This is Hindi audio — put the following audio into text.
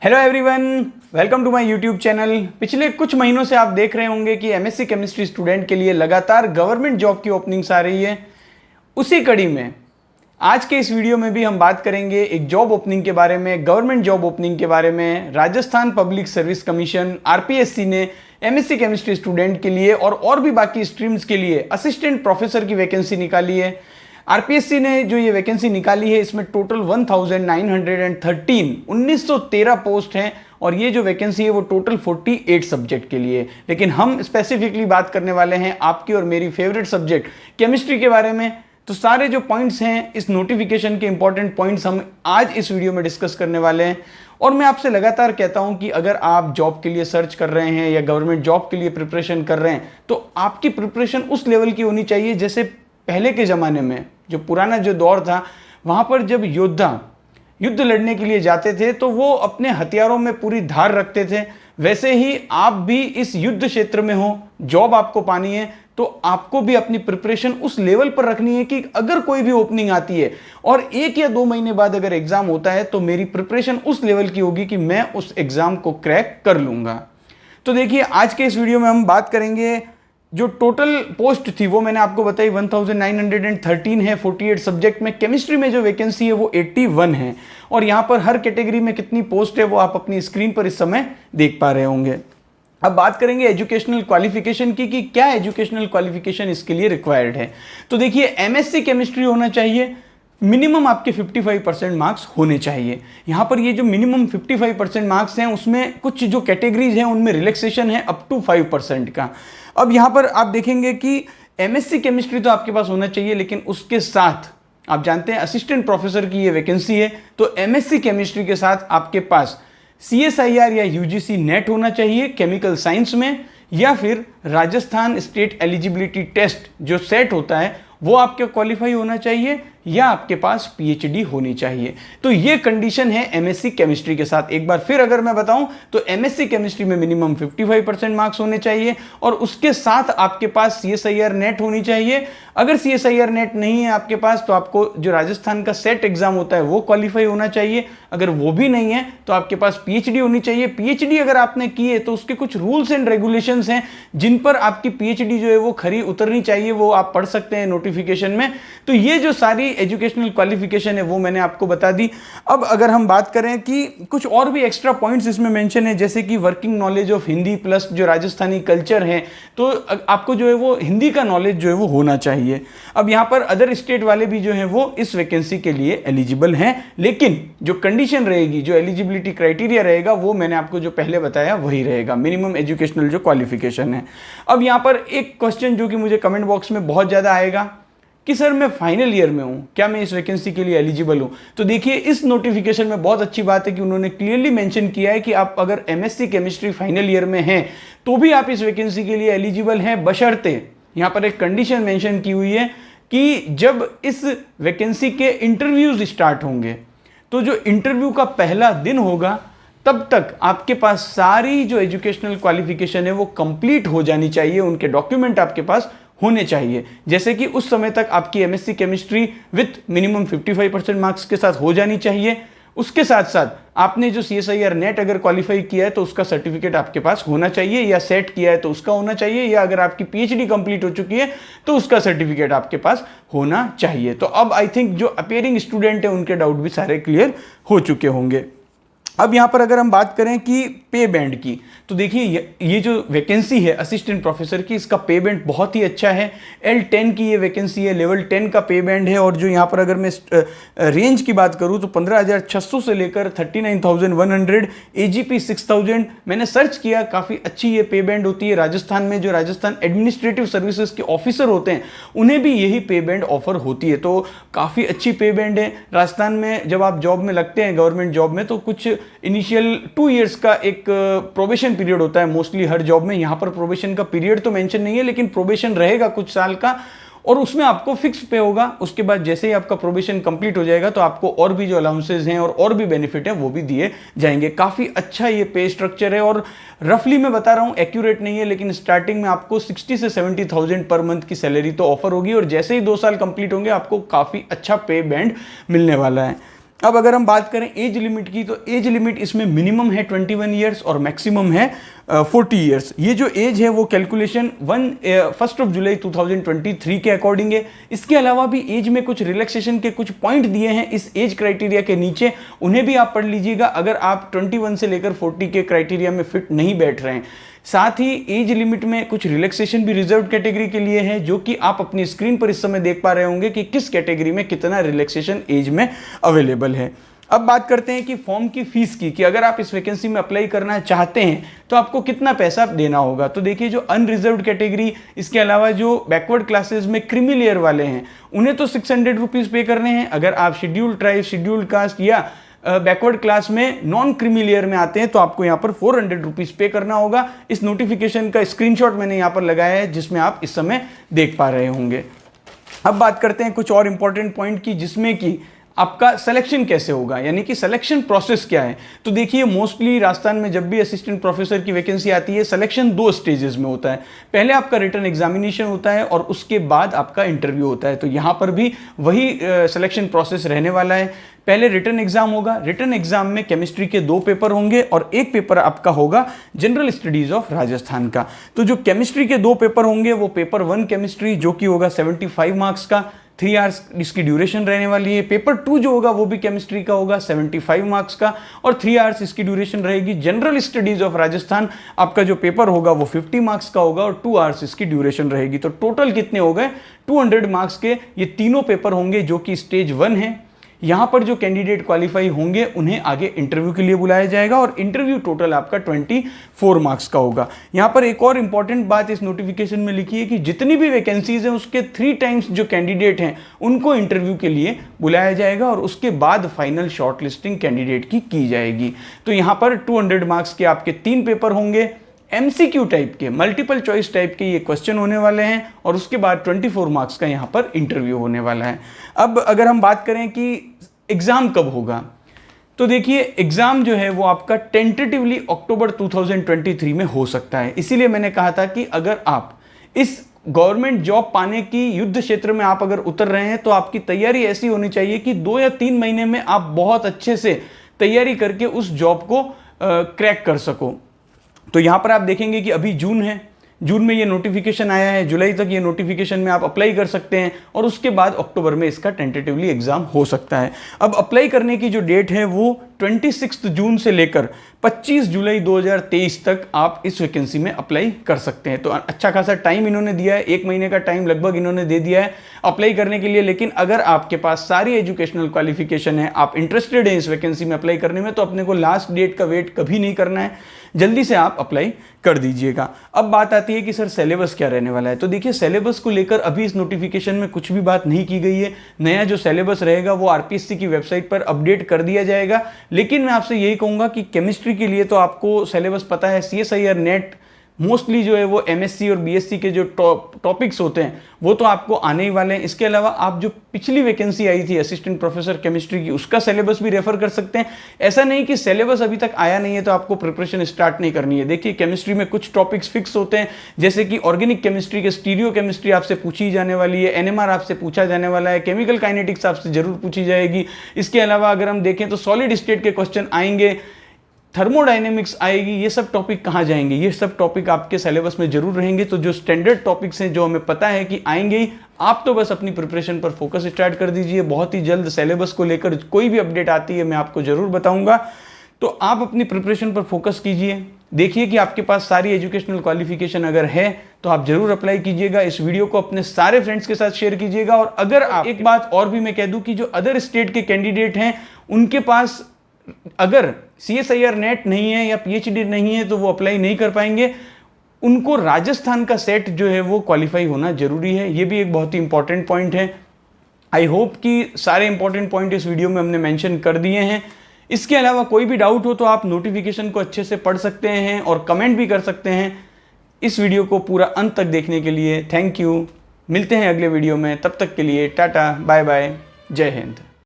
Hello everyone, welcome to my YouTube channel. पिछले कुछ महीनों से आप देख रहे होंगे कि एमएससी केमिस्ट्री स्टूडेंट के लिए लगातार गवर्नमेंट जॉब की ओपनिंग्स आ रही है। उसी कड़ी में आज के इस वीडियो में भी हम बात करेंगे एक जॉब ओपनिंग के बारे में, गवर्नमेंट जॉब ओपनिंग के बारे में। Rajasthan public service commission RPSC ने एमएससी केमिस्ट्री स्टूडेंट के लिए और भी बाकी स्ट्रीम्स के लिए असिस्टेंट प्रोफेसर की वैकेंसी निकाली है। आरपीएससी ने जो ये वैकेंसी निकाली है इसमें टोटल 1913 पोस्ट हैं और ये जो वैकेंसी है वो टोटल 48 सब्जेक्ट के लिए। लेकिन हम स्पेसिफिकली बात करने वाले हैं आपकी और मेरी फेवरेट सब्जेक्ट केमिस्ट्री के बारे में। तो सारे जो पॉइंट्स हैं इस नोटिफिकेशन के इंपॉर्टेंट पॉइंट्स हम आज इस वीडियो में डिस्कस करने वाले हैं। और मैं आपसे लगातार कहता हूं कि अगर आप जॉब के लिए सर्च कर रहे हैं या गवर्नमेंट जॉब के लिए प्रिपरेशन कर रहे हैं तो आपकी प्रिपरेशन उस लेवल की होनी चाहिए जैसे पहले के ज़माने में, जो पुराना जो दौर था वहाँ पर जब योद्धा युद्ध लड़ने के लिए जाते थे तो वो अपने हथियारों में पूरी धार रखते थे। वैसे ही आप भी इस युद्ध क्षेत्र में हो, जॉब आपको पानी है तो आपको भी अपनी प्रिपरेशन उस लेवल पर रखनी है कि अगर कोई भी ओपनिंग आती है और 1 या 2 महीने बाद अगर एग्ज़ाम होता है तो मेरी प्रिपरेशन उस लेवल की होगी कि मैं उस एग्ज़ाम को क्रैक कर लूँगा। तो देखिए, आज के इस वीडियो में हम बात करेंगे जो टोटल पोस्ट थी वो मैंने आपको बताई 1913 है 48 सब्जेक्ट में। केमिस्ट्री में जो वैकेंसी है वो 81 है और यहाँ पर हर कैटेगरी में कितनी पोस्ट है वो आप अपनी स्क्रीन पर इस समय देख पा रहे होंगे। अब बात करेंगे एजुकेशनल क्वालिफिकेशन की कि क्या एजुकेशनल क्वालिफिकेशन इसके लिए रिक्वायर्ड है। तो देखिए, एमएससी केमिस्ट्री होना चाहिए, मिनिमम आपके 55% मार्क्स होने चाहिए। यहाँ पर ये जो मिनिमम 55% मार्क्स हैं उसमें कुछ जो कैटेगरीज हैं उनमें रिलैक्सेशन है अप टू 5% का। अब यहाँ पर आप देखेंगे कि एमएससी केमिस्ट्री तो आपके पास होना चाहिए, लेकिन उसके साथ आप जानते हैं असिस्टेंट प्रोफेसर की ये वैकेंसी है तो एमएससी केमिस्ट्री के साथ आपके पास CSIR या UGC नेट होना चाहिए केमिकल साइंस में, या फिर राजस्थान स्टेट एलिजिबिलिटी टेस्ट जो सेट होता है वो आपके क्वालिफाई होना चाहिए, या आपके पास PhD होनी चाहिए। तो ये कंडीशन है एमएससी केमिस्ट्री के साथ। एक बार फिर अगर मैं बताऊं तो एमएससी केमिस्ट्री में मिनिमम 55% मार्क्स होने चाहिए और उसके साथ आपके पास CSIR नेट होनी चाहिए। अगर CSIR नेट नहीं है आपके पास तो आपको जो राजस्थान का सेट एग्जाम होता है वो क्वालिफाई होना चाहिए। अगर वो भी नहीं है तो आपके पास PhD होनी चाहिए। PhD अगर आपने की है तो उसके कुछ रूल्स एंड रेगुलेशंस हैं जिन पर आपकी PhD जो है वो खरी उतरनी चाहिए, वो आप पढ़ सकते हैं नोटिफिकेशन में। तो ये जो सारी एजुकेशनल क्वालिफिकेशन है वो मैंने आपको बता दी। अब अगर हम बात करें कि कुछ और भी एक्स्ट्रा पॉइंट्स इसमें मेंशन है, जैसे कि working knowledge of Hindi plus जो राजस्थानी कल्चर है, तो आपको जो है वो हिंदी का नॉलेज जो है वो होना चाहिए। अब यहाँ पर अदर स्टेट वाले भी जो हैं वो इस वैकेंसी के लिए एलिजिबल हैं, लेकिन जो कंडीशन रहेगी, जो एलिजिबिलिटी क्राइटेरिया रहेगा वो मैंने आपको जो पहले बताया वही रहेगा, मिनिमम एजुकेशनल जो क्वालिफिकेशन है। अब यहाँ पर एक क्वेश्चन जो कि मुझे कमेंट बॉक्स में बहुत ज़्यादा आएगा कि सर मैं फाइनल ईयर में हूं, क्या मैं इस वैकेंसी के लिए एलिजिबल हूं? तो देखिए, इस नोटिफिकेशन में बहुत अच्छी बात है कि उन्होंने क्लियरली मेंशन किया है कि आप अगर एमएससी केमिस्ट्री फाइनल ईयर में हैं तो भी आप इस वैकेंसी के लिए एलिजिबल हैं, बशर्ते यहाँ पर एक कंडीशन मेंशन की हुई है कि जब इस वैकेंसी के इंटरव्यूज स्टार्ट होंगे तो जो इंटरव्यू का पहला दिन होगा तब तक आपके पास सारी जो एजुकेशनल क्वालिफिकेशन है वो कंप्लीट हो जानी चाहिए, उनके डॉक्यूमेंट आपके पास होने चाहिए। जैसे कि उस समय तक आपकी MSc chemistry with minimum 55% marks के साथ हो जानी चाहिए। उसके साथ साथ आपने जो CSIR नेट अगर क्वालिफाई किया है तो उसका सर्टिफिकेट आपके पास होना चाहिए, या सेट किया है तो उसका होना चाहिए, या अगर आपकी PhD कंप्लीट हो चुकी है तो उसका सर्टिफिकेट आपके पास होना चाहिए। तो अब आई थिंक जो अपियरिंग स्टूडेंट है उनके डाउट भी सारे क्लियर हो चुके होंगे। अब यहाँ पर अगर हम बात करें कि पे बैंड की, तो देखिए ये जो वैकेंसी है असिस्टेंट प्रोफेसर की, इसका पे बैंड बहुत ही अच्छा है। L10 की ये वैकेंसी है, लेवल 10 का पे बैंड है। और जो यहाँ पर अगर मैं रेंज की बात करूँ तो 15,600 से लेकर 39,100, AGP 6,000। मैंने सर्च किया, काफ़ी अच्छी ये पे बैंड होती है। राजस्थान में जो राजस्थान एडमिनिस्ट्रेटिव सर्विसेज के ऑफिसर होते हैं उन्हें भी यही पे बैंड ऑफर होती है, तो काफ़ी अच्छी पे बैंड है। राजस्थान में जब आप जॉब में लगते हैं गवर्नमेंट जॉब में तो कुछ इनिशियल 2 इयर्स का एक प्रोबेशन पीरियड होता है मोस्टली हर जॉब में। यहाँ पर प्रोबेशन का पीरियड तो मेंशन नहीं है, लेकिन प्रोबेशन रहेगा कुछ साल का और उसमें आपको फिक्स पे होगा। उसके बाद जैसे ही आपका प्रोबेशन कंप्लीट हो जाएगा तो आपको और भी जो अलाउंसेज हैं और भी बेनिफिट है वो भी दिए जाएंगे। काफ़ी अच्छा ये पे स्ट्रक्चर है और रफली मैं बता रहा हूँ, एक्यूरेट नहीं है, लेकिन स्टार्टिंग में आपको 60 से 70,000 पर मंथ की सैलरी तो ऑफर होगी और जैसे ही 2 साल कंप्लीट होंगे आपको काफ़ी अच्छा पे बैंड मिलने वाला है। अब अगर हम बात करें एज लिमिट की, तो एज लिमिट इसमें मिनिमम है 21 ईयर्स और मैक्सिमम है 40 ईयर्स। ये जो एज है वो कैलकुलेशन 1 जुलाई 2023 के अकॉर्डिंग है। इसके अलावा भी एज में कुछ रिलैक्सेशन के कुछ पॉइंट दिए हैं इस एज क्राइटेरिया के नीचे, उन्हें भी आप पढ़ लीजिएगा अगर आप 21 से लेकर 40 के क्राइटेरिया में फिट नहीं बैठ रहे हैं। साथ ही एज लिमिट में कुछ रिलैक्सेशन भी रिजर्व कैटेगरी के लिए है, जो कि आप अपनी स्क्रीन पर इस समय देख पा रहे होंगे कि किस कैटेगरी में कितना रिलैक्सेशन एज में अवेलेबल है। अब बात करते हैं कि फॉर्म की फीस की, कि अगर आप इस वैकेंसी में अप्लाई करना चाहते हैं तो आपको कितना पैसा देना होगा। तो देखिए, जो अनरिजर्व्ड कैटेगरी, इसके अलावा जो बैकवर्ड क्लासेस में क्रीमी लेयर वाले हैं, उन्हें तो 600 रुपीज़ पे करने हैं। अगर आप शेड्यूल्ड ट्राइब, शेड्यूल्ड कास्ट या बैकवर्ड क्लास में नॉन क्रीमी लेयर में आते हैं तो आपको यहाँ पर 400 रुपीज़ पे करना होगा। इस नोटिफिकेशन का स्क्रीनशॉट मैंने यहाँ पर लगाया है, जिसमें आप इस समय देख पा रहे होंगे। अब बात करते हैं कुछ और इंपॉर्टेंट पॉइंट की, जिसमें कि आपका सिलेक्शन कैसे होगा, यानी कि सिलेक्शन प्रोसेस क्या है। तो देखिए, मोस्टली राजस्थान में जब भी असिस्टेंट प्रोफेसर की वैकेंसी आती है, सिलेक्शन 2 स्टेजेस में होता है। पहले आपका रिटन एग्जामिनेशन होता है और उसके बाद आपका इंटरव्यू होता है। तो यहाँ पर भी वही सिलेक्शन प्रोसेस रहने वाला है। पहले रिटन एग्जाम होगा। रिटन एग्जाम में केमिस्ट्री के 2 पेपर होंगे और एक पेपर आपका होगा जनरल स्टडीज ऑफ राजस्थान का। तो जो केमिस्ट्री के 2 पेपर होंगे वो पेपर 1 केमिस्ट्री, जो कि होगा 75 मार्क्स का, 3 आवर्स इसकी ड्यूरेशन रहने वाली है। पेपर 2 जो होगा वो भी केमिस्ट्री का होगा, 75 मार्क्स का, और 3 आवर्स इसकी ड्यूरेशन रहेगी। जनरल स्टडीज ऑफ राजस्थान आपका जो पेपर होगा वो 50 मार्क्स का होगा और 2 आवर्स इसकी ड्यूरेशन रहेगी। तो टोटल कितने हो गए, 200 मार्क्स के ये तीनों पेपर होंगे, जो कि स्टेज 1 है। यहाँ पर जो कैंडिडेट क्वालिफाई होंगे उन्हें आगे इंटरव्यू के लिए बुलाया जाएगा और इंटरव्यू टोटल आपका 24 मार्क्स का होगा। यहाँ पर एक और इंपॉर्टेंट बात इस नोटिफिकेशन में लिखी है कि जितनी भी वैकेंसीज हैं उसके 3 टाइम्स जो कैंडिडेट हैं उनको इंटरव्यू के लिए बुलाया जाएगा और उसके बाद फाइनल शॉर्टलिस्टिंग कैंडिडेट की जाएगी। तो यहाँ पर 200 मार्क्स के आपके 3 पेपर होंगे, MCQ टाइप के, मल्टीपल चॉइस टाइप के ये क्वेश्चन होने वाले हैं और उसके बाद 24 मार्क्स का यहाँ पर इंटरव्यू होने वाला है। अब अगर हम बात करें कि एग्ज़ाम कब होगा, तो देखिए, एग्ज़ाम जो है वो आपका टेंटेटिवली अक्टूबर 2023 में हो सकता है। इसीलिए मैंने कहा था कि अगर आप इस गवर्नमेंट जॉब पाने की युद्ध क्षेत्र में आप अगर उतर रहे हैं तो आपकी तैयारी ऐसी होनी चाहिए कि 2 या 3 महीने में आप बहुत अच्छे से तैयारी करके उस जॉब को क्रैक कर सको। तो यहाँ पर आप देखेंगे कि अभी जून है, जून में ये नोटिफिकेशन आया है, जुलाई तक ये नोटिफिकेशन में आप अप्लाई कर सकते हैं और उसके बाद अक्टूबर में इसका टेंटेटिवली एग्जाम हो सकता है। अब अप्लाई करने की जो डेट है वो 26 जून से लेकर 25 जुलाई 2023 तक आप इस वैकेंसी में अप्लाई कर सकते हैं। तो अच्छा खासा टाइम इन्होंने दिया है, 1 महीने का टाइम लगभग इन्होंने दे दिया है अप्लाई करने के लिए। लेकिन अगर आपके पास सारी एजुकेशनल क्वालिफिकेशन है, आप इंटरेस्टेड हैं इस वैकेंसी में अप्लाई करने में, तो अपने को लास्ट डेट का वेट कभी नहीं करना है, जल्दी से आप अप्लाई कर दीजिएगा। अब बात आती है कि सर सिलेबस क्या रहने वाला है। तो देखिए, सिलेबस को लेकर अभी इस नोटिफिकेशन में कुछ भी बात नहीं की गई है। नया जो सिलेबस रहेगा वो RPSC की वेबसाइट पर अपडेट कर दिया जाएगा। लेकिन मैं आपसे यही कहूँगा कि केमिस्ट्री के लिए तो आपको सिलेबस पता है, CSIR नेट मोस्टली जो है वो MSc और BSc के जो टॉपिक्स होते हैं वो तो आपको आने ही वाले हैं। इसके अलावा आप जो पिछली वैकेंसी आई थी असिस्टेंट प्रोफेसर केमिस्ट्री की, उसका सिलेबस भी रेफर कर सकते हैं। ऐसा नहीं कि सिलेबस अभी तक आया नहीं है तो आपको प्रिपरेशन स्टार्ट नहीं करनी है। देखिए, केमिस्ट्री में कुछ टॉपिक्स फिक्स होते हैं, जैसे कि ऑर्गेनिक केमिस्ट्री के स्टीरियो केमिस्ट्री आपसे पूछी जाने वाली है, NMR आपसे पूछा जाने वाला है, केमिकल काइनेटिक्स आपसे जरूर पूछी जाएगी। इसके अलावा अगर हम देखें तो सॉलिड स्टेट के क्वेश्चन आएंगे, थर्मोडायनेमिक्स आएगी। ये सब टॉपिक कहाँ जाएंगे, ये सब टॉपिक आपके सिलेबस में जरूर रहेंगे। तो जो स्टैंडर्ड टॉपिक्स हैं जो हमें पता है कि आएंगे ही, आप तो बस अपनी प्रिपरेशन पर फोकस स्टार्ट कर दीजिए। बहुत ही जल्द सिलेबस को लेकर कोई भी अपडेट आती है मैं आपको जरूर बताऊंगा। तो आप अपनी प्रिपरेशन पर फोकस कीजिए। देखिए कि आपके पास सारी एजुकेशनल क्वालिफिकेशन अगर है तो आप जरूर अप्लाई कीजिएगा। इस वीडियो को अपने सारे फ्रेंड्स के साथ शेयर कीजिएगा। और अगर आप, एक बात और भी मैं कह दूं कि जो अदर स्टेट के कैंडिडेट हैं उनके पास अगर CSIR नेट नहीं है या PhD नहीं है तो वो अप्लाई नहीं कर पाएंगे। उनको राजस्थान का सेट जो है वो क्वालिफाई होना जरूरी है। ये भी एक बहुत ही इंपॉर्टेंट पॉइंट है। आई होप कि सारे इंपॉर्टेंट पॉइंट इस वीडियो में हमने मेंशन कर दिए हैं। इसके अलावा कोई भी डाउट हो तो आप नोटिफिकेशन को अच्छे से पढ़ सकते हैं और कमेंट भी कर सकते हैं। इस वीडियो को पूरा अंत तक देखने के लिए थैंक यू। मिलते हैं अगले वीडियो में, तब तक के लिए टाटा बाय बाय, जय हिंद।